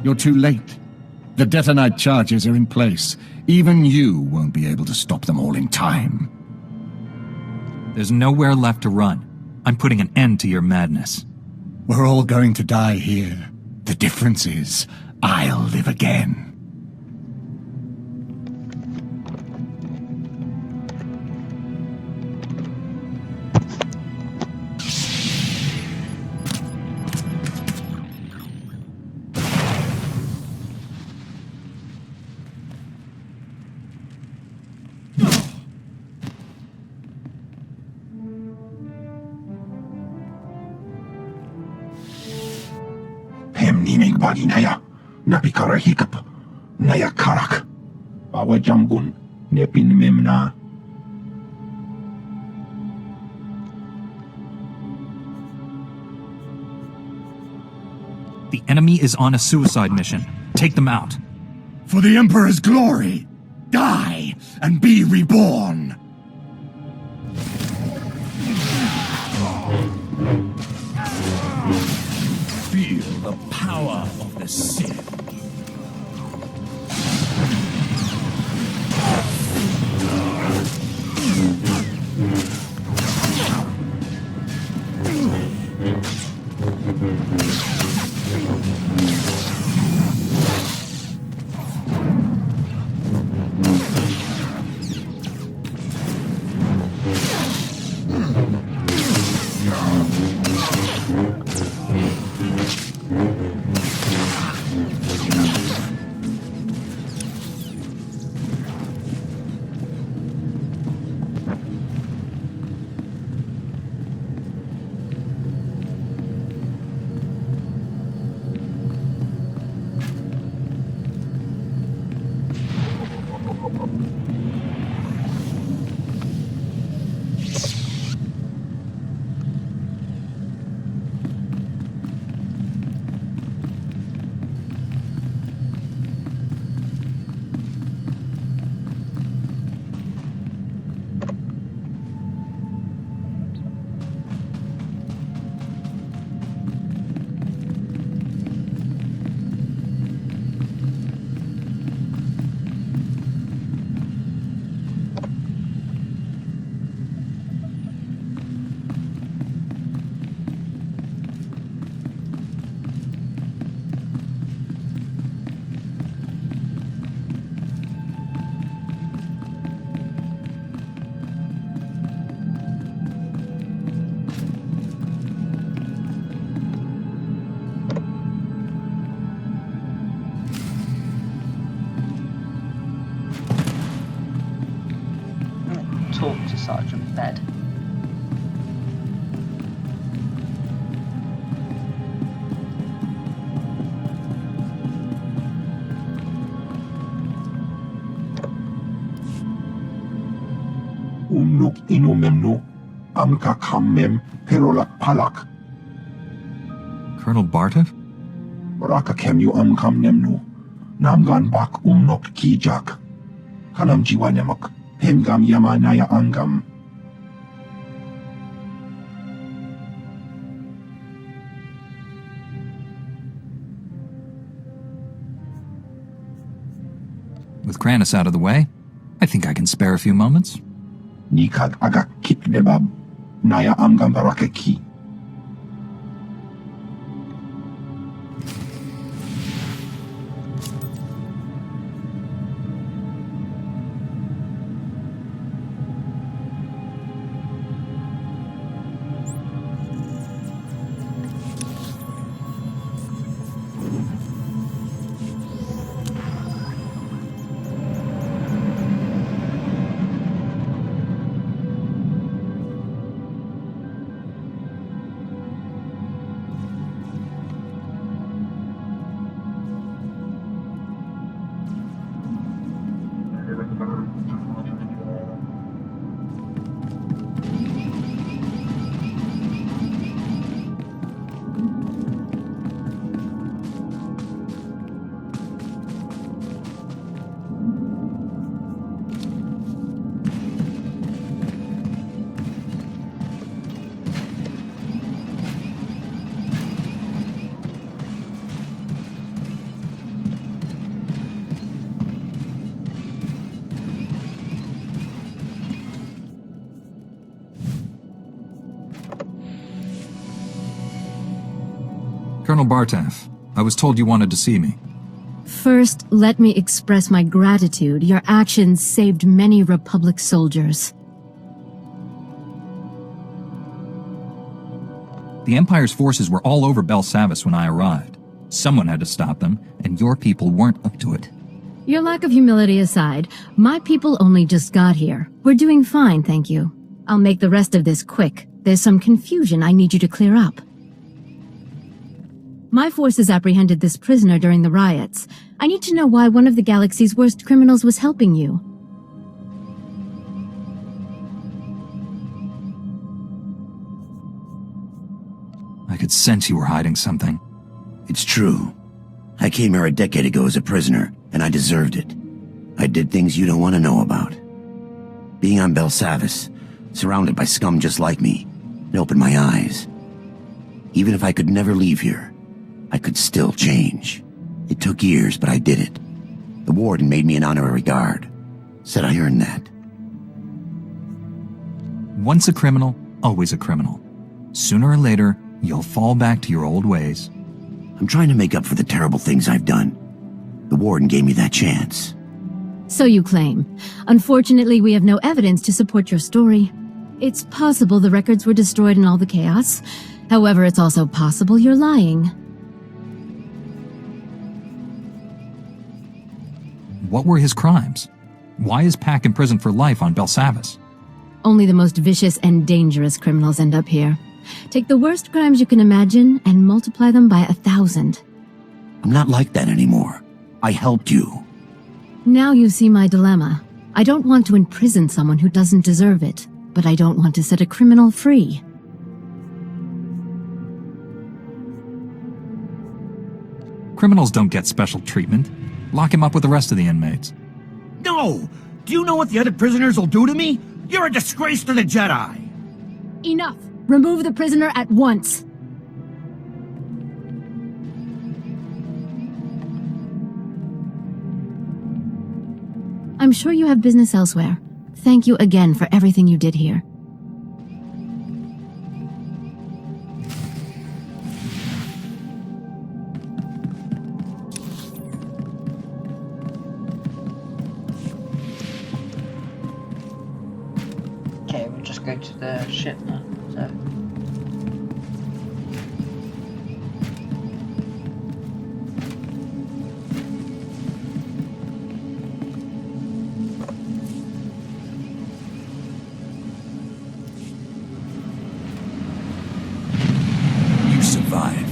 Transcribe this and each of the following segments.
You're too late. The detonite charges are in place. Even you won't be able to stop them all in time. There's nowhere left to run. I'm putting an end to your madness. We're all going to die here. The difference is, I'll live again. Nimig bagi naya, napikara hikap, naya karak. Bawa jambun, nepin memna. The enemy is on a suicide mission. Take them out. For the Emperor's glory, die and be reborn. Feel the power of the Sith. Talk to Sergeant Bed. Umnuk inumemnu, amka kammem, perolak palak. Colonel Bartov? Raka kemyu amkam nemnu, namgan bak umnok kijak. Kanam jiwa nemak, hemgam yama naya angam. With krannus out of the way, I think I can spare a few moments. Nikag agak kitnebab, naya angam barakeki. Colonel Bartav, I was told you wanted to see me. First, let me express my gratitude. Your actions saved many Republic soldiers. The Empire's forces were all over Belsavis when I arrived. Someone had to stop them, and your people weren't up to it. Your lack of humility aside, my people only just got here. We're doing fine, thank you. I'll make the rest of this quick. There's some confusion I need you to clear up. My forces apprehended this prisoner during the riots. I need to know why one of the galaxy's worst criminals was helping you. I could sense you were hiding something. It's true. I came here a decade ago as a prisoner, and I deserved it. I did things you don't want to know about. Being on Belsavis, surrounded by scum just like me, it opened my eyes. Even if I could never leave here, I could still change. It took years, but I did it. The warden made me an honorary guard. Said I earned that. Once a criminal, always a criminal. Sooner or later, you'll fall back to your old ways. I'm trying to make up for the terrible things I've done. The warden gave me that chance. So you claim. Unfortunately, we have no evidence to support your story. It's possible the records were destroyed in all the chaos. However, it's also possible you're lying. What were his crimes? Why is Pack imprisoned for life on Belsavis? Only the most vicious and dangerous criminals end up here. Take the worst crimes you can imagine and multiply them by 1,000. I'm not like that anymore. I helped you. Now you see my dilemma. I don't want to imprison someone who doesn't deserve it, but I don't want to set a criminal free. Criminals don't get special treatment. Lock him up with the rest of the inmates. No! Do you know what the other prisoners will do to me? You're a disgrace to the Jedi! Enough! Remove the prisoner at once! I'm sure you have business elsewhere. Thank you again for everything you did here. Okay, we'll just go to the ship now. So. You survived.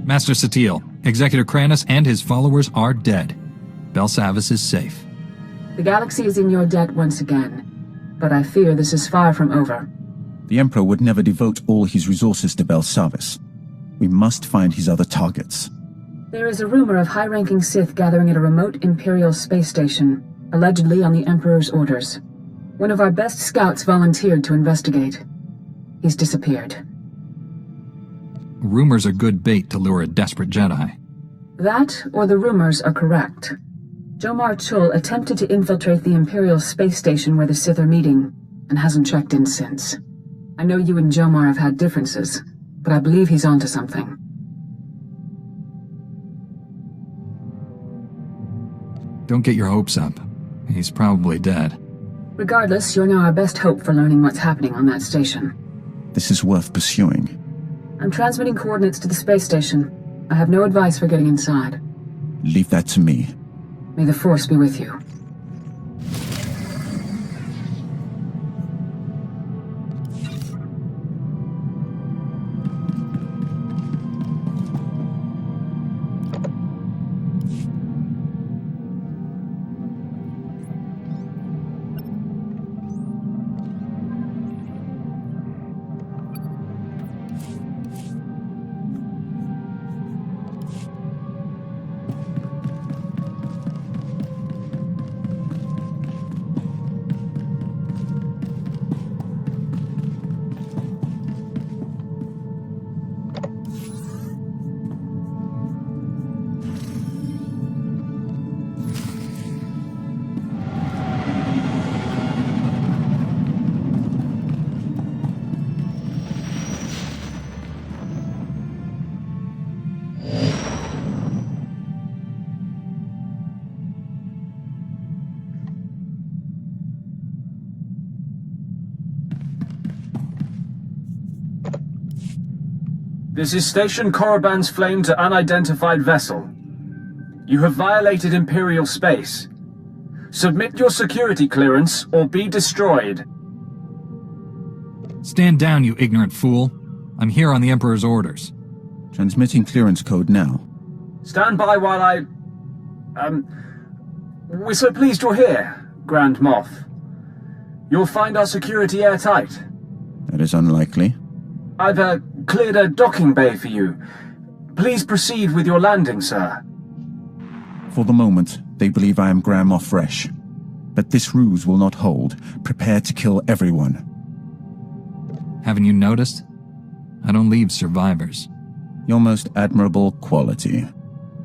Master Satil, Executor Krannus and his followers are dead. Belsavis is safe. The galaxy is in your debt once again, but I fear this is far from over. The Emperor would never devote all his resources to Belsavis. We must find his other targets. There is a rumor of high-ranking Sith gathering at a remote Imperial space station, allegedly on the Emperor's orders. One of our best scouts volunteered to investigate. He's disappeared. Rumors are good bait to lure a desperate Jedi. That, or the rumors, are correct. Jomar Chul attempted to infiltrate the Imperial space station where the Sith are meeting, and hasn't checked in since. I know you and Jomar have had differences, but I believe he's onto something. Don't get your hopes up. He's probably dead. Regardless, you're now our best hope for learning what's happening on that station. This is worth pursuing. I'm transmitting coordinates to the space station. I have no advice for getting inside. Leave that to me. May the Force be with you. This is Station Korriban's flame to unidentified vessel. You have violated Imperial space. Submit your security clearance or be destroyed. Stand down, you ignorant fool. I'm here on the Emperor's orders. Transmitting clearance code now. Stand by while I... We're so pleased you're here, Grand Moff. You'll find our security airtight. That is unlikely. I've cleared a docking bay for you. Please proceed with your landing, sir. For the moment, they believe I am Grand Moff Resh. But this ruse will not hold. Prepare to kill everyone. Haven't you noticed? I don't leave survivors. Your most admirable quality.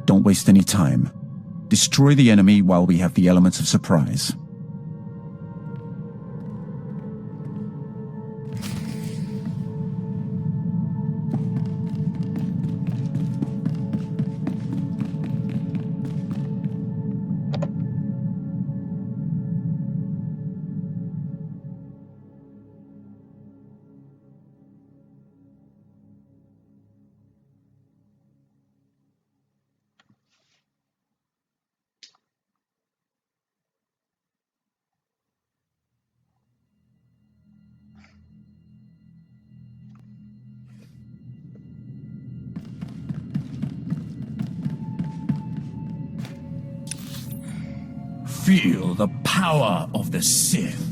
Don't waste any time. Destroy the enemy while we have the elements of surprise. Feel the power of the Sith.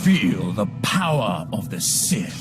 Feel the power of the Sith.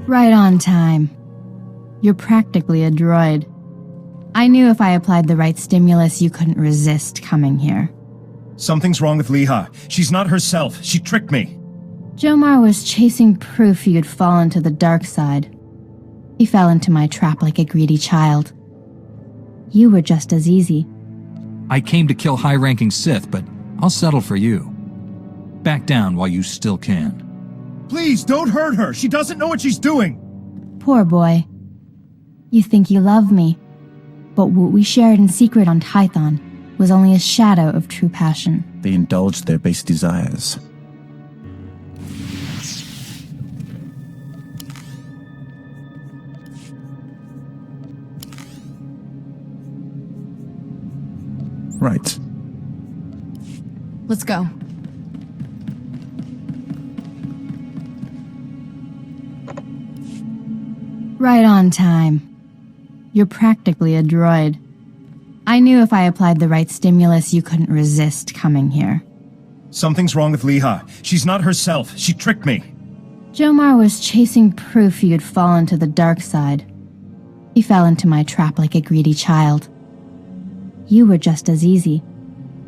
Right on time. You're practically a droid. I knew if I applied the right stimulus, you couldn't resist coming here. Something's wrong with Leha. She's not herself. She tricked me. Jomar was chasing proof you'd fallen to the dark side. He fell into my trap like a greedy child. You were just as easy. I came to kill high-ranking Sith, but I'll settle for you. Back down while you still can. Please, don't hurt her. She doesn't know what she's doing. Poor boy. You think you love me, but what we shared in secret on Tython was only a shadow of true passion. They indulged their base desires. Right. Let's go. Right on time. You're practically a droid. I knew if I applied the right stimulus, you couldn't resist coming here. Something's wrong with Leha. She's not herself. She tricked me. Jomar was chasing proof you'd fallen to the dark side. He fell into my trap like a greedy child. You were just as easy.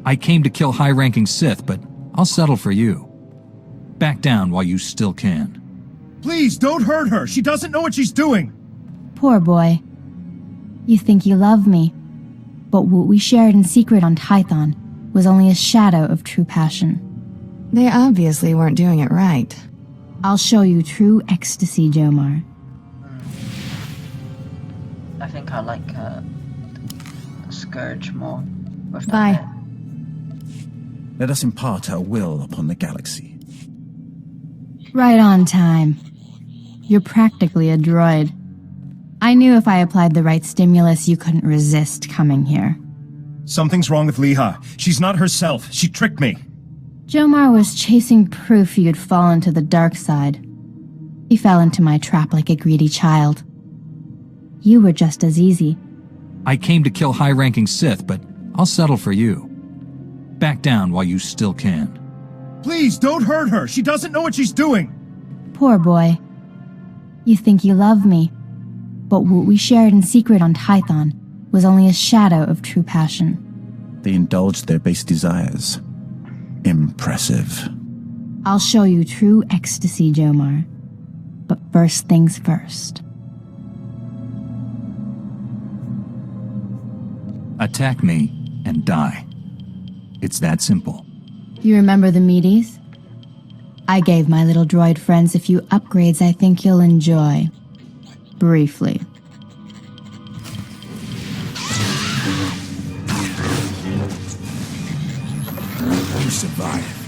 I came to kill high-ranking Sith, but I'll settle for you. Back down while you still can. Please, don't hurt her. She doesn't know what she's doing. Poor boy. You think you love me, but what we shared in secret on Tython was only a shadow of true passion. They obviously weren't doing it right. I'll show you true ecstasy, Jomar. I think I like Scourge more. With Bye. that. Let us impart our will upon the galaxy. Right on time. You're practically a droid. I knew if I applied the right stimulus, you couldn't resist coming here. Something's wrong with Leha. She's not herself. She tricked me. Jomar was chasing proof you'd fallen to the dark side. He fell into my trap like a greedy child. You were just as easy. I came to kill high-ranking Sith, but I'll settle for you. Back down while you still can. Please, don't hurt her. She doesn't know what she's doing. Poor boy. You think you love me, but what we shared in secret on Tython was only a shadow of true passion. They indulged their base desires. Impressive. I'll show you true ecstasy, Jomar. But first things first. Attack me and die. It's that simple. You remember the meaties? I gave my little droid friends a few upgrades I think you'll enjoy. Briefly. You survive.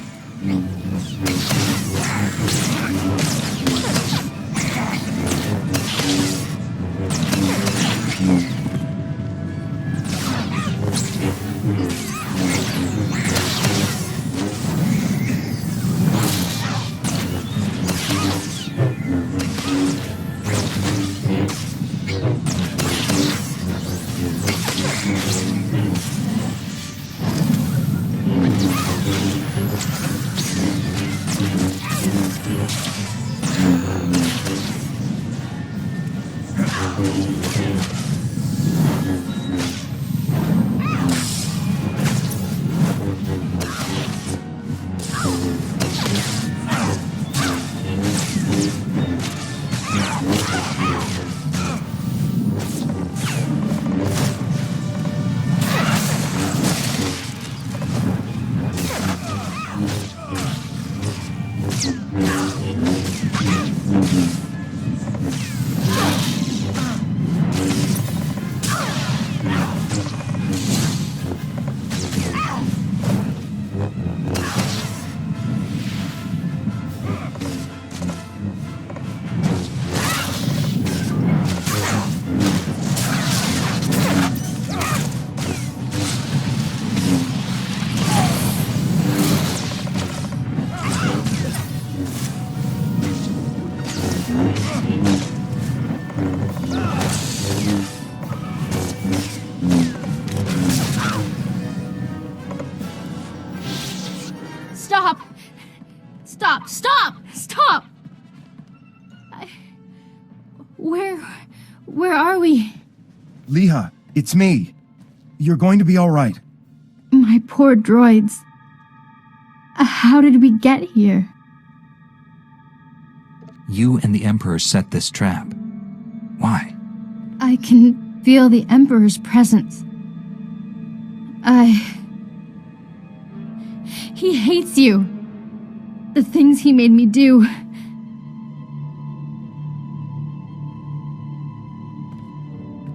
Stop! Stop! Stop! Where are we? Leha, it's me. You're going to be all right. My poor droids. How did we get here? You and the Emperor set this trap. Why? I can feel the Emperor's presence. He hates you. The things he made me do.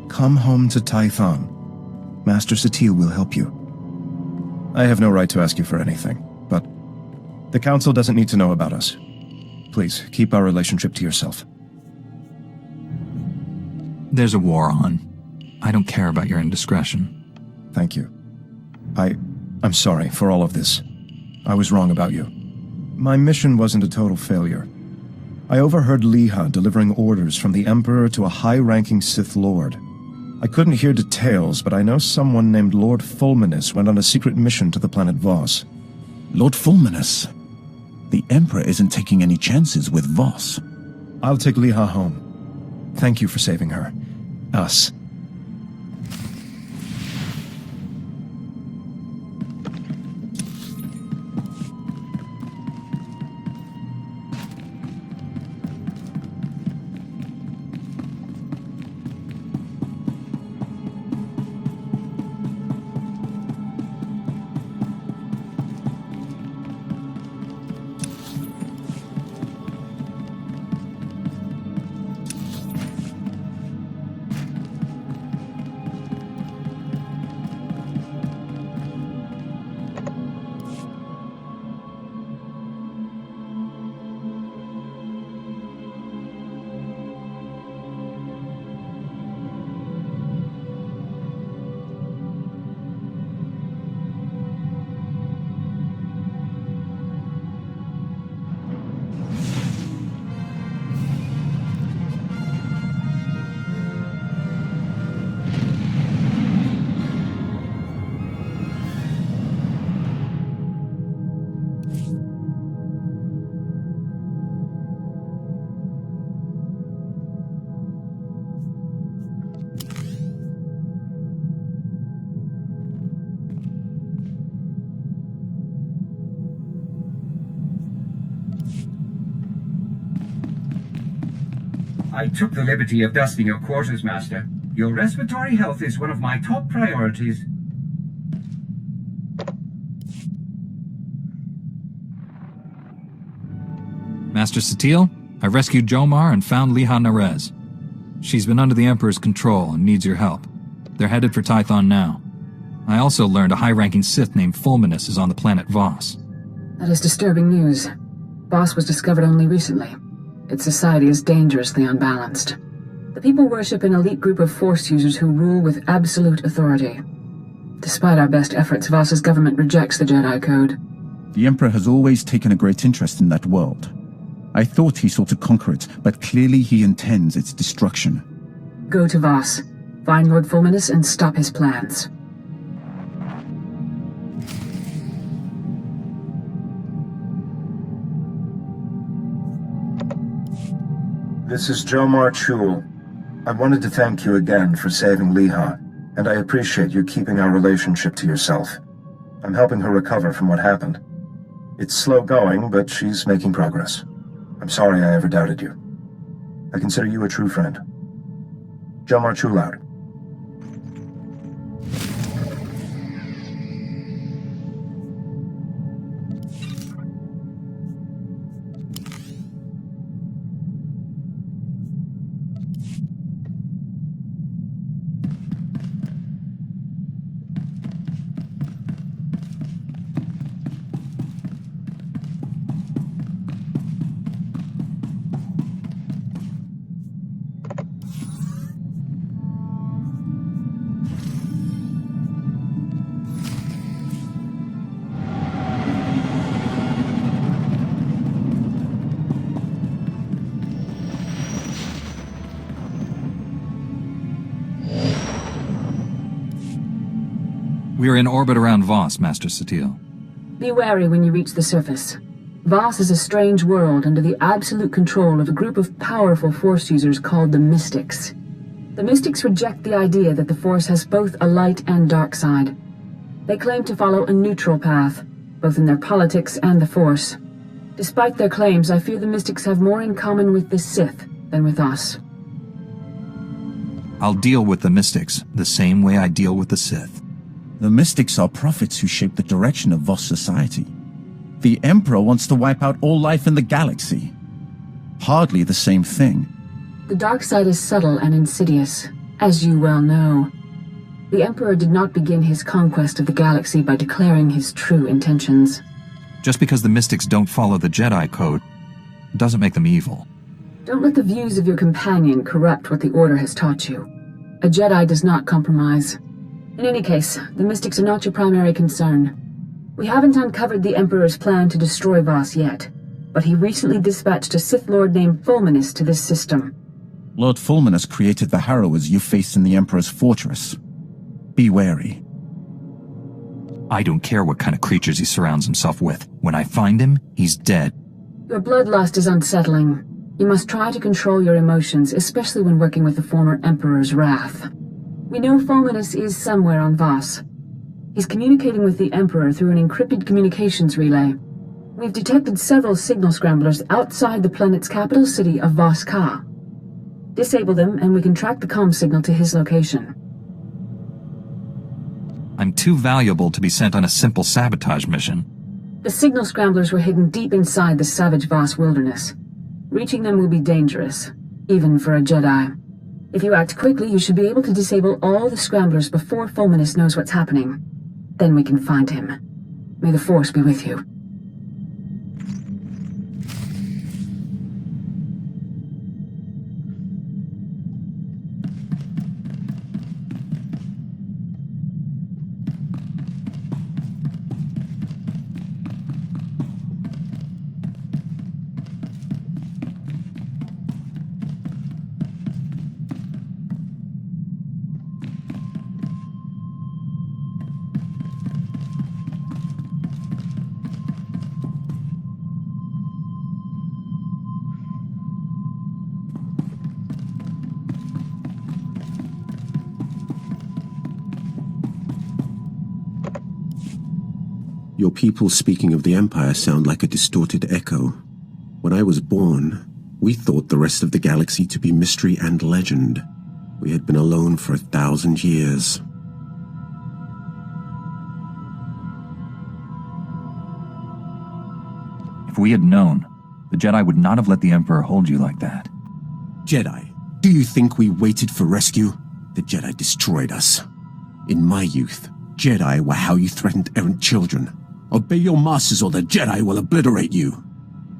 Come home to Tython. Master Satil will help you. I have no right to ask you for anything, but the Council doesn't need to know about us. Please, keep our relationship to yourself. There's a war on. I don't care about your indiscretion. Thank you. I'm sorry for all of this. I was wrong about you. My mission wasn't a total failure. I overheard Leha delivering orders from the Emperor to a high-ranking Sith Lord. I couldn't hear details, but I know someone named Lord Fulminus went on a secret mission to the planet Voss. Lord Fulminus? The Emperor isn't taking any chances with Voss. I'll take Leha home. Thank you for saving her. Us. I took the liberty of dusting your quarters, Master. Your respiratory health is one of my top priorities. Master Satil, I rescued Jomar and found Leha Narez. She's been under the Emperor's control and needs your help. They're headed for Tython now. I also learned a high-ranking Sith named Fulminus is on the planet Voss. That is disturbing news. Voss was discovered only recently. Its society is dangerously unbalanced. The people worship an elite group of Force users who rule with absolute authority. Despite our best efforts, Voss's government rejects the Jedi Code. The Emperor has always taken a great interest in that world. I thought he sought to conquer it, but clearly he intends its destruction. Go to Voss, find Lord Fulminus, and stop his plans. This is Jomar Chul. I wanted to thank you again for saving Leha, and I appreciate you keeping our relationship to yourself. I'm helping her recover from what happened. It's slow going, but she's making progress. I'm sorry I ever doubted you. I consider you a true friend. Jomar Chul out. We are in orbit around Voss, Master Satil. Be wary when you reach the surface. Voss is a strange world under the absolute control of a group of powerful Force users called the Mystics. The Mystics reject the idea that the Force has both a light and dark side. They claim to follow a neutral path, both in their politics and the Force. Despite their claims, I fear the Mystics have more in common with the Sith than with us. I'll deal with the Mystics the same way I deal with the Sith. The Mystics are prophets who shape the direction of Voss society. The Emperor wants to wipe out all life in the galaxy. Hardly the same thing. The dark side is subtle and insidious, as you well know. The Emperor did not begin his conquest of the galaxy by declaring his true intentions. Just because the Mystics don't follow the Jedi Code doesn't make them evil. Don't let the views of your companion corrupt what the Order has taught you. A Jedi does not compromise. In any case, the Mystics are not your primary concern. We haven't uncovered the Emperor's plan to destroy Voss yet, but he recently dispatched a Sith Lord named Fulminus to this system. Lord Fulminus created the Harrowers you faced in the Emperor's fortress. Be wary. I don't care what kind of creatures he surrounds himself with. When I find him, he's dead. Your bloodlust is unsettling. You must try to control your emotions, especially when working with the former Emperor's wrath. We know Fulminus is somewhere on Voss. He's communicating with the Emperor through an encrypted communications relay. We've detected several signal scramblers outside the planet's capital city of Voss-Ka. Disable them, and we can track the comm signal to his location. I'm too valuable to be sent on a simple sabotage mission. The signal scramblers were hidden deep inside the savage Voss wilderness. Reaching them will be dangerous, even for a Jedi. If you act quickly, you should be able to disable all the scramblers before Fulminus knows what's happening. Then we can find him. May the Force be with you. Your people speaking of the Empire sound like a distorted echo. When I was born, we thought the rest of the galaxy to be mystery and legend. We had been alone for 1,000 years. If we had known, the Jedi would not have let the Emperor hold you like that. Jedi, do you think we waited for rescue? The Jedi destroyed us. In my youth, Jedi were how you threatened errant children. Obey your masters or the Jedi will obliterate you.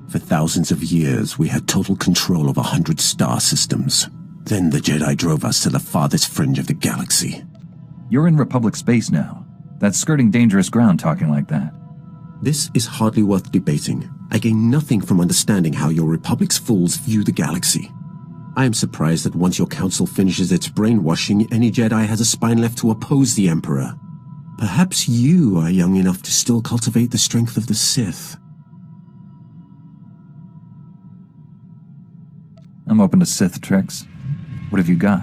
For thousands of years, we had total control of 100 star systems. Then the Jedi drove us to the farthest fringe of the galaxy. You're in Republic space now. That's skirting dangerous ground talking like that. This is hardly worth debating. I gain nothing from understanding how your Republic's fools view the galaxy. I am surprised that once your council finishes its brainwashing, any Jedi has a spine left to oppose the Emperor. Perhaps you are young enough to still cultivate the strength of the Sith. I'm open to Sith tricks. What have you got?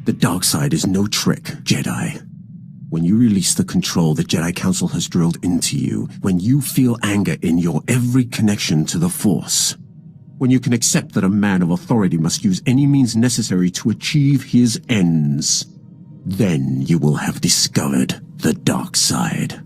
The dark side is no trick, Jedi. When you release the control the Jedi Council has drilled into you, when you feel anger in your every connection to the Force, when you can accept that a man of authority must use any means necessary to achieve his ends, then you will have discovered the dark side.